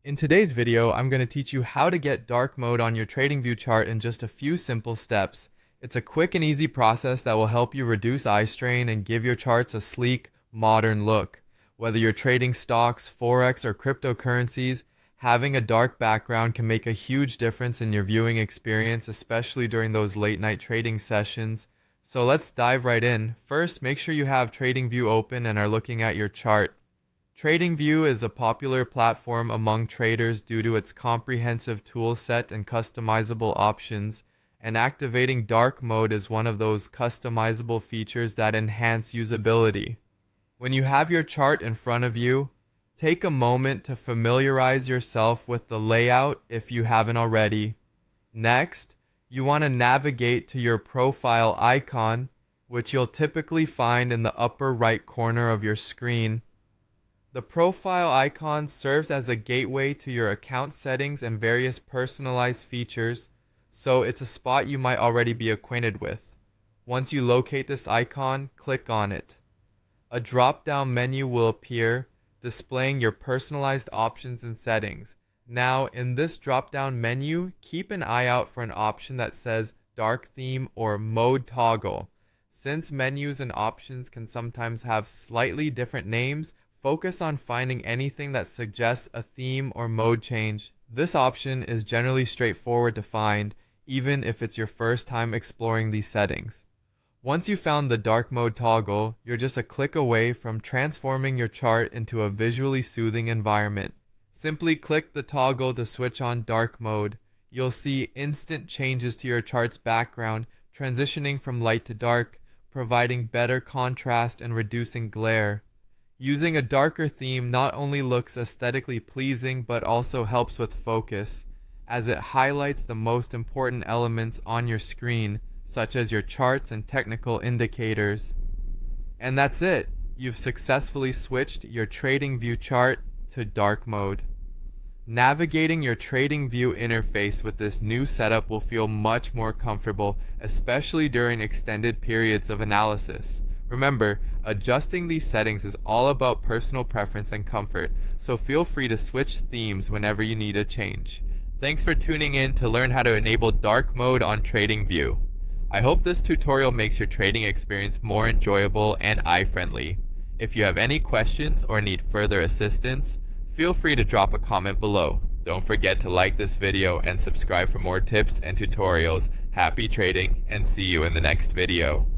In today's video, I'm going to teach you how to get dark mode on your TradingView chart in just a few simple steps. It's a quick and easy process that will help you reduce eye strain and give your charts a sleek, modern look. Whether you're trading stocks, forex, or cryptocurrencies, having a dark background can make a huge difference in your viewing experience, especially during those late night trading sessions. So let's dive right in. First, make sure you have TradingView open and are looking at your chart. TradingView is a popular platform among traders due to its comprehensive tool set and customizable options, and activating dark mode is one of those customizable features that enhance usability. When you have your chart in front of you, take a moment to familiarize yourself with the layout if you haven't already. Next, you want to navigate to your profile icon, which you'll typically find in the upper right corner of your screen. The profile icon serves as a gateway to your account settings and various personalized features, so it's a spot you might already be acquainted with. Once you locate this icon, click on it. A drop-down menu will appear, displaying your personalized options and settings. Now, in this drop-down menu, keep an eye out for an option that says Dark Theme or Mode Toggle. Since menus and options can sometimes have slightly different names, focus on finding anything that suggests a theme or mode change. This option is generally straightforward to find, even if it's your first time exploring these settings. Once you've found the dark mode toggle, you're just a click away from transforming your chart into a visually soothing environment. Simply click the toggle to switch on dark mode. You'll see instant changes to your chart's background, transitioning from light to dark, providing better contrast and reducing glare. Using a darker theme not only looks aesthetically pleasing but also helps with focus, as it highlights the most important elements on your screen, such as your charts and technical indicators. And that's it! You've successfully switched your TradingView chart to dark mode. Navigating your TradingView interface with this new setup will feel much more comfortable, especially during extended periods of analysis. Remember, adjusting these settings is all about personal preference and comfort, so feel free to switch themes whenever you need a change. Thanks for tuning in to learn how to enable dark mode on TradingView. I hope this tutorial makes your trading experience more enjoyable and eye-friendly. If you have any questions or need further assistance, feel free to drop a comment below. Don't forget to like this video and subscribe for more tips and tutorials. Happy trading, and see you in the next video.